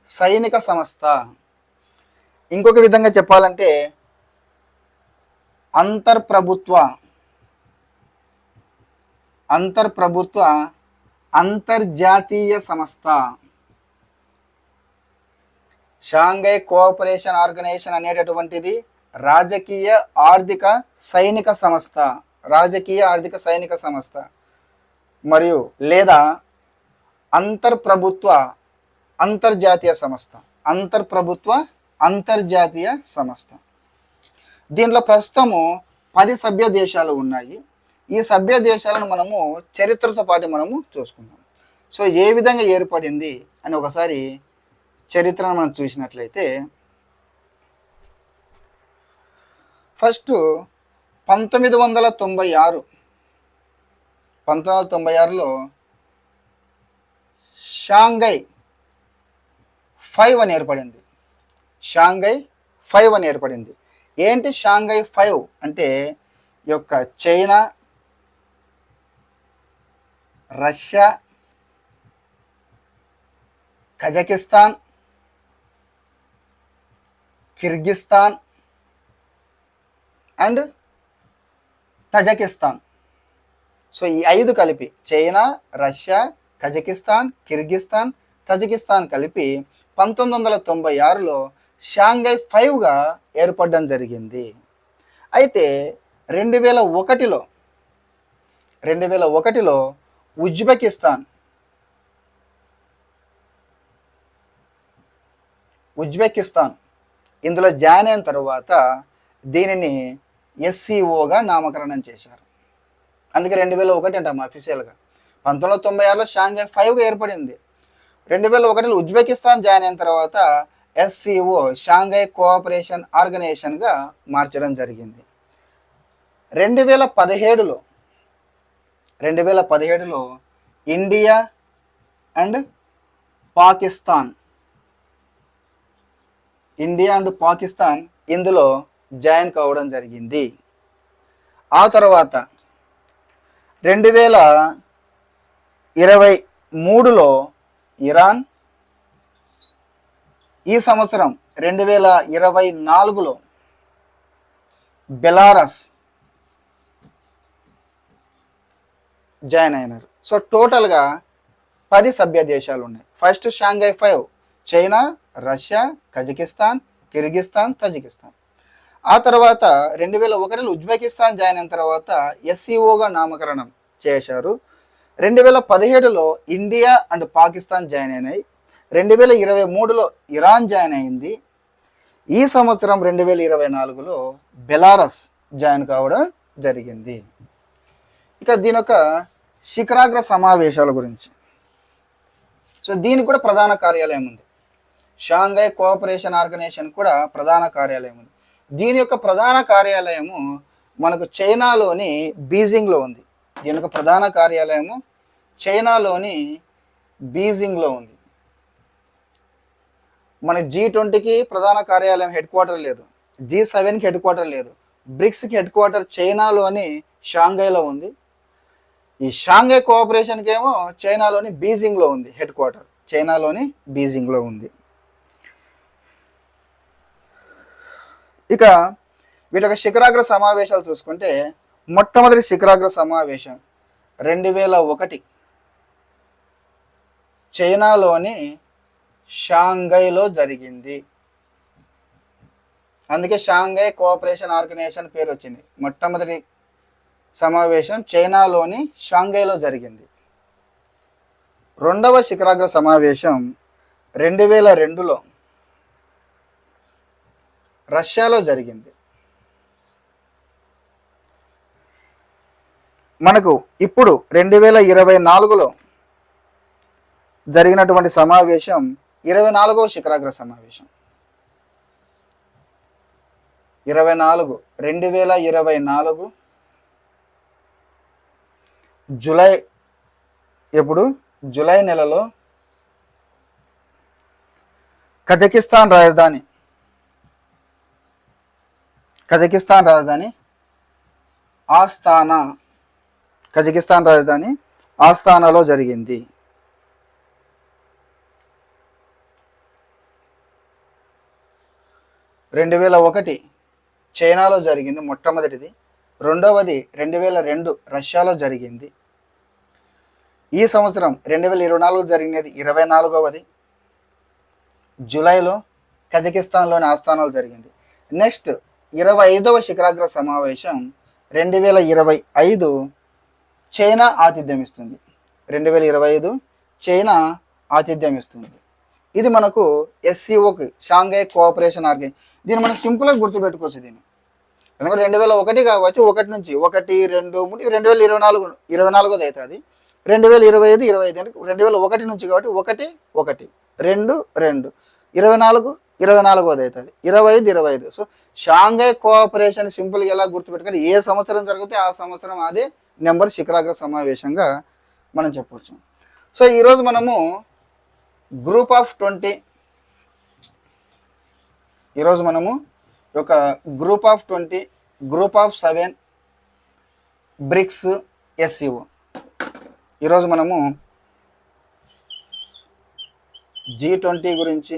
సైనిక సంస్థ. ఇంకొక విధంగా చెప్పాలంటే అంతర్ప్రభుత్వ అంతర్జాతీయ సంస్థ. షాంఘై కోఆపరేషన్ ఆర్గనైజేషన్ అనేటటువంటిది రాజకీయ ఆర్థిక సైనిక సంస్థ, రాజకీయ ఆర్థిక సైనిక సంస్థ మరియు లేదా అంతర్ప్రభుత్వ అంతర్జాతీయ సంస్థ. అంతర్ప్రభుత్వ అంతర్జాతీయ సంస్థ. దీంట్లో ప్రస్తుతము 10 సభ్య దేశాలు ఉన్నాయి. ఈ సభ్య దేశాలను మనము చరిత్రతో పాటు మనము చూసుకుందాం. సో ఏ విధంగా ఏర్పడింది అని ఒకసారి చరిత్రను మనం చూసినట్లయితే ఫస్ట్ 1996లో షాంఘై 5 అని ఏర్పడింది. షాంఘై 5 అని ఏర్పడింది. ఏంటి షాంఘై 5 అంటే ఈ యొక్క China, Russia, Kazakhstan, Kyrgyzstan and Tajikistan. So ఈ 5 కలిపి China, Russia, Kazakhstan, Kyrgyzstan, Tajikistan కలిపి 1996లో షాంఘై 5గా ఏర్పడడం జరిగింది. అయితే 2001లో ఉజ్బెకిస్తాన్ ఇందులో జాయిన్ అయిన తర్వాత దీనిని ఎస్సిఓగా నామకరణం చేశారు. అందుకే 2001 అంటాం అఫీషియల్గా. 1996లో షాంఘై 5గా ఏర్పడింది. 2001లో ఉజ్బెకిస్తాన్ జాయిన్ అయిన తర్వాత ఎస్సిఓ షాంఘై కోఆపరేషన్ ఆర్గనైజేషన్గా మార్చడం జరిగింది. 2017లో ఇండియా అండ్ పాకిస్తాన్ ఇందులో జాయిన్ కావడం జరిగింది. ఆ తర్వాత 2023లో ఇరాన్, ఈ సంవత్సరం 2024లో బెలారస్ జాయిన్ అయినారు. సో టోటల్గా 10 సభ్య దేశాలు ఉన్నాయి. First Shanghai 5 China, Russia, Kazakhstan, Kyrgyzstan, Tajikistan. ఆ తర్వాత 2001లో ఉజ్బెకిస్తాన్ జాయిన్ అయిన తర్వాత ఎస్సిఓగా నామకరణం చేశారు. 2017లో ఇండియా అండ్ పాకిస్తాన్ జాయిన్ అయినాయి. 2023లో ఇరాన్ జాయిన్ అయింది. ఈ సంవత్సరం 2024లో బెలారస్ జాయిన్ కావడం జరిగింది. ఇక దీని యొక్క శిఖరాగ్ర సమావేశాల గురించి. సో దీనికి కూడా ప్రధాన కార్యాలయం ఉంది. షాంఘై కోఆపరేషన్ ఆర్గనైజేషన్ కూడా ప్రధాన కార్యాలయం ఉంది. దీని యొక్క ప్రధాన కార్యాలయము మనకు చైనాలోని బీజింగ్లో ఉంది. దీని యొక్క ప్రధాన కార్యాలయము చైనాలోని బీజింగ్లో ఉంది. మన G20కి ప్రధాన కార్యాలయం హెడ్ క్వార్టర్ లేదు, G7కి హెడ్ క్వార్టర్ లేదు, బ్రిక్స్కి హెడ్ క్వార్టర్ చైనాలోని షాంఘైలో ఉంది. ఈ షాంఘై కోఆపరేషన్కి ఏమో చైనాలోని బీజింగ్లో ఉంది హెడ్ క్వార్టర్, చైనాలోని బీజింగ్లో ఉంది. ఇక వీటి యొక్క శిఖరాగ్ర సమావేశాలు చూసుకుంటే మొట్టమొదటి శిఖరాగ్ర సమావేశం 2001 చైనాలోని షాంఘైలో జరిగింది. అందుకే షాంఘై కోఆపరేషన్ ఆర్గనైజేషన్ పేరు వచ్చింది. మొట్టమొదటి సమావేశం చైనాలోని షాంఘైలో జరిగింది. రెండవ శిఖరాగ్ర సమావేశం 2002లో రష్యాలో జరిగింది. మనకు ఇప్పుడు 2024లో జరిగినటువంటి సమావేశం 24వ శిఖరాగ్ర సమావేశం. 2024 జూలై, ఎప్పుడు జూలై నెలలో కజకిస్తాన్ రాజధాని ఆస్తానా, కజకిస్తాన్ రాజధాని ఆస్తానాలో జరిగింది. 2001 చైనాలో జరిగింది మొట్టమొదటిది. రెండవది 2002 రష్యాలో జరిగింది. ఈ సంవత్సరం 2024 జరిగినది 24వది జూలైలో కజకిస్తాన్లోని ఆస్తానాలో జరిగింది. నెక్స్ట్ 25వ శిఖరాగ్ర సమావేశం 2025 చైనా ఆతిథ్యం ఇస్తుంది. 2025 చైనా ఆతిథ్యం ఇస్తుంది. ఇది మనకు SCOకి, షాంఘై కోఆపరేషన్ ఆర్గనైజేషన్. దీన్ని మనం సింపుల్గా గుర్తుపెట్టుకోవచ్చు. దీన్ని ఎందుకంటే 2001 కావచ్చు, 1 నుంచి 1, 2, 3 2024 అవుతుంది. 2025 2001 నుంచి కాబట్టి 1, 1, 2, 2 24 24 అవుతుంది. 25. సో షాంఘై కోఆపరేషన్ సింపుల్గా ఎలా గుర్తుపెట్టుకొని ఏ సంవత్సరం జరిగితే ఆ సంవత్సరం అదే నెంబర్ శిఖరాగ్ర సమావేశంగా మనం చెప్పవచ్చు. సో ఈరోజు మనము గ్రూప్ ఆఫ్ 20, ఈరోజు మనము ఒక group of 20, group of 7, BRICS, SCO. ఈరోజు మనము G20 గురించి,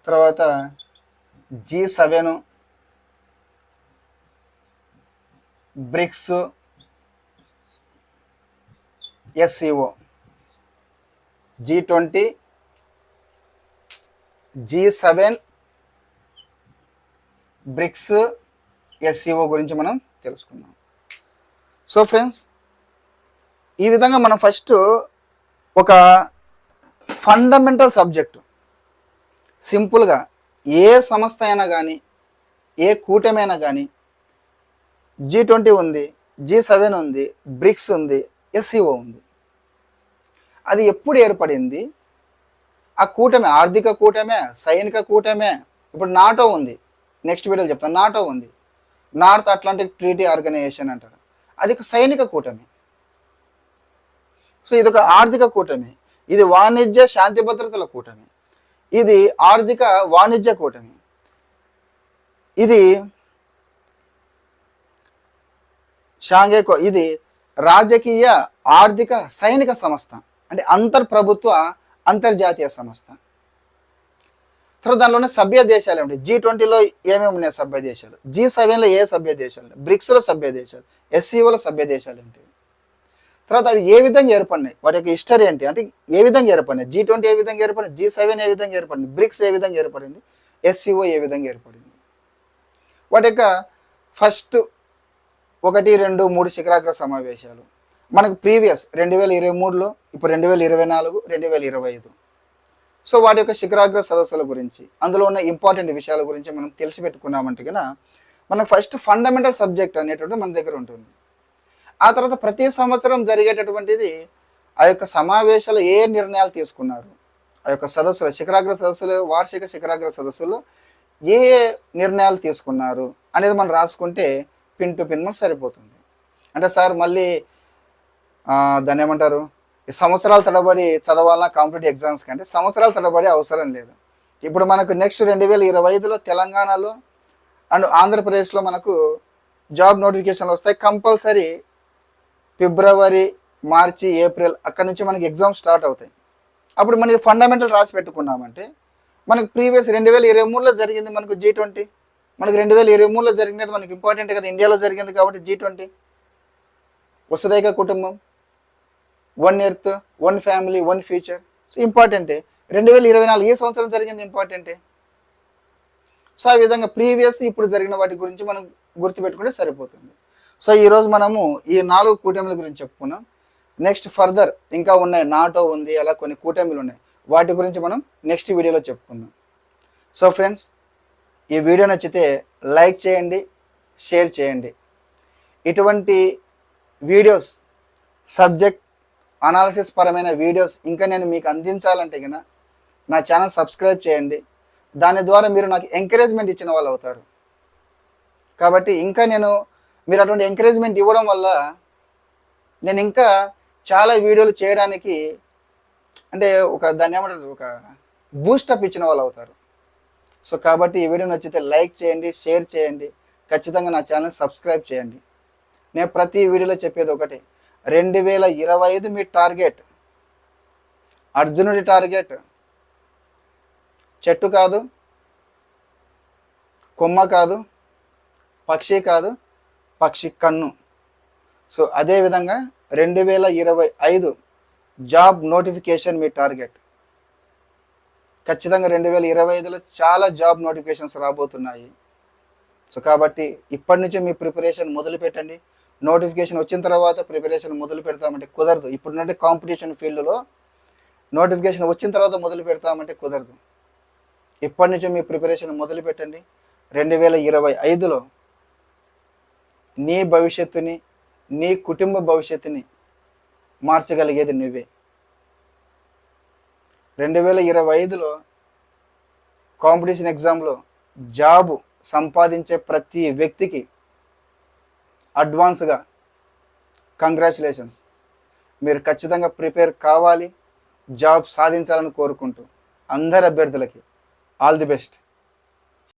తర్వాత G7, bricks, SCO. G20, G7, bricks, SCO గురించి మనం తెలుసుకున్నాం. సో ఫ్రెండ్స్, ఈ విధంగా మనం ఫస్ట్ ఒక ఫండమెంటల్ సబ్జెక్టు సింపుల్గా ఏ సంస్థ అయినా కానీ, ఏ కూటమైనా కానీ G20 ఉంది, G7 ఉంది, బ్రిక్స్ ఉంది, SCO ఉంది. అది ఎప్పుడు ఏర్పడింది? ఆ కూటమే ఆర్థిక కూటమే, సైనిక కూటమే. ఇప్పుడు నాటో ఉంది, నెక్స్ట్ వీడియోలో చెప్తాను. నాటో ఉంది, నార్త్ అట్లాంటిక్ ట్రీటీ ఆర్గనైజేషన్ అంటారు. అది ఒక సైనిక కూటమి. సో ఇది ఒక ఆర్థిక కూటమి, ఇది వాణిజ్య శాంతి భద్రతల కూటమి, ఇది ఆర్థిక వాణిజ్య కూటమి, ఇది షాంఘై ఇది రాజకీయ ఆర్థిక సైనిక సంస్థ, అంటే అంతర్ప్రభుత్వ అంతర్జాతీయ సంస్థ. తర్వాత దానిలోనే సభ్య దేశాలు ఏమిటి? G20లో ఏమేమి ఉన్నాయి సభ్య దేశాలు, G7లో ఏ సభ్య దేశాలు, బ్రిక్స్లో సభ్య దేశాలు, SCOలో సభ్య దేశాలు ఏంటి? తర్వాత అవి ఏ విధంగా ఏర్పడినాయి, వాటి యొక్క హిస్టరీ ఏంటి, అంటే ఏ విధంగా ఏర్పడినాయి, G20 ఏ విధంగా ఏర్పడింది, G7 ఏ విధంగా ఏర్పడింది, బ్రిక్స్ ఏ విధంగా ఏర్పడింది, SCO ఏ విధంగా ఏర్పడింది. వాటి యొక్క ఫస్ట్ 1, 2, 3 శిఖరాగ్ర సమావేశాలు మనకు ప్రీవియస్ 2023లో, ఇప్పుడు 2024, 2025. సో వాటి యొక్క శిఖరాగ్ర సదస్సుల గురించి, అందులో ఉన్న ఇంపార్టెంట్ విషయాల గురించి మనం తెలిసి పెట్టుకున్నామంటే కనుక మనకు ఫస్ట్ ఫండమెంటల్ సబ్జెక్ట్ అనేటువంటిది మన దగ్గర ఉంటుంది. ఆ తర్వాత ప్రతి సంవత్సరం జరిగేటటువంటిది ఆ యొక్క సమావేశాలు ఏ నిర్ణయాలు తీసుకున్నారు, ఆ యొక్క సదస్సులు, శిఖరాగ్ర సదస్సులు, వార్షిక శిఖరాగ్ర సదస్సులు ఏ ఏ నిర్ణయాలు తీసుకున్నారు అనేది మనం రాసుకుంటే పిన్ టు పిన్ మనకు సరిపోతుంది. అంటే సార్ మళ్ళీ దాన్ని ఏమంటారు, సంవత్సరాల తడబడి చదవాలన్నా కాంపిటేటివ్ ఎగ్జామ్స్ కంటే సంవత్సరాల తడబడి అవసరం లేదు. ఇప్పుడు మనకు నెక్స్ట్ 2025లో తెలంగాణలో అండ్ ఆంధ్రప్రదేశ్లో మనకు జాబ్ నోటిఫికేషన్లు వస్తాయి. కంపల్సరీ ఫిబ్రవరి, మార్చి, ఏప్రిల్ అక్కడ నుంచి మనకి ఎగ్జామ్ స్టార్ట్ అవుతాయి. అప్పుడు మనకి ఫండమెంటల్ రాసి పెట్టుకున్నామంటే మనకు ప్రీవియస్ 2023లో జరిగింది మనకు G20, మనకు 2023లో జరిగినది మనకి ఇంపార్టెంట్ కదా, ఇండియాలో జరిగింది కాబట్టి G20, వసుదైక కుటుంబం, one earth, one family, one future. So ఇంపార్టెంటే. 2024 ఏ సంవత్సరం జరిగింది ఇంపార్టెంటే. సో ఆ విధంగా ప్రీవియస్ ఇప్పుడు జరిగిన వాటి గురించి మనం గుర్తుపెట్టుకుంటే సరిపోతుంది. సో ఈరోజు మనము ఈ 4 కూటమిల గురించి చెప్పుకున్నాం. నెక్స్ట్ ఫర్దర్ ఇంకా ఉన్నాయి, నాటో ఉంది, అలా కొన్ని కూటమిలు ఉన్నాయి, వాటి గురించి మనం నెక్స్ట్ వీడియోలో చెప్పుకుందాం. సో ఫ్రెండ్స్, ఈ వీడియో నచ్చితే లైక్ చేయండి, షేర్ చేయండి. ఇటువంటి వీడియోస్, సబ్జెక్ట్ అనాలిసిస్ పరమైన వీడియోస్ ఇంకా నేను మీకు అందించాలంటే కనుక నా ఛానల్ సబ్స్క్రైబ్ చేయండి. దాని ద్వారా మీరు నాకు ఎంకరేజ్మెంట్ ఇచ్చిన వాళ్ళు అవుతారు. కాబట్టి ఇంకా మీరు అటువంటి ఎంకరేజ్మెంట్ ఇవ్వడం వల్ల నేను ఇంకా చాలా వీడియోలు చేయడానికి అంటే దాన్ని ఏమంటారు, ఒక బూస్టప్ ఇచ్చిన వాళ్ళు అవుతారు. సో కాబట్టి ఈ వీడియో నచ్చితే లైక్ చేయండి, షేర్ చేయండి, ఖచ్చితంగా నా ఛానల్ సబ్స్క్రైబ్ చేయండి. నేను ప్రతి వీడియోలో చెప్పేది ఒకటి, 2025 మీ టార్గెట్, అర్జునుడి టార్గెట్ చెట్టు కాదు, కొమ్మ కాదు, పక్షి కాదు, పక్షి కన్ను. సో అదేవిధంగా 2025 జాబ్ నోటిఫికేషన్ మీ టార్గెట్. ఖచ్చితంగా 2025లో చాలా జాబ్ నోటిఫికేషన్స్ రాబోతున్నాయి. సో కాబట్టి ఇప్పటి నుంచి మీ ప్రిపరేషన్ మొదలు పెట్టండి. నోటిఫికేషన్ వచ్చిన తర్వాత ప్రిపరేషన్ మొదలు పెడతామంటే కుదరదు. ఇప్పుడున్నట్టు కాంపిటీషన్ ఫీల్డ్లో నోటిఫికేషన్ వచ్చిన తర్వాత మొదలు పెడతామంటే కుదరదు. ఇప్పటి నుంచి మీ ప్రిపరేషన్ మొదలు పెట్టండి. 2025లో నీ భవిష్యత్తుని, నీ కుటుంబ భవిష్యత్తుని మార్చగలిగేది నువ్వే. 2025లో కాంపిటీషన్ ఎగ్జామ్లో జాబు సంపాదించే ప్రతి వ్యక్తికి అడ్వాన్స్గా కంగ్రాచులేషన్స్. మీరు ఖచ్చితంగా ప్రిపేర్ కావాలి, జాబ్ సాధించాలని కోరుకుంటూ అందరి అభ్యర్థులకి ఆల్ ది బెస్ట్.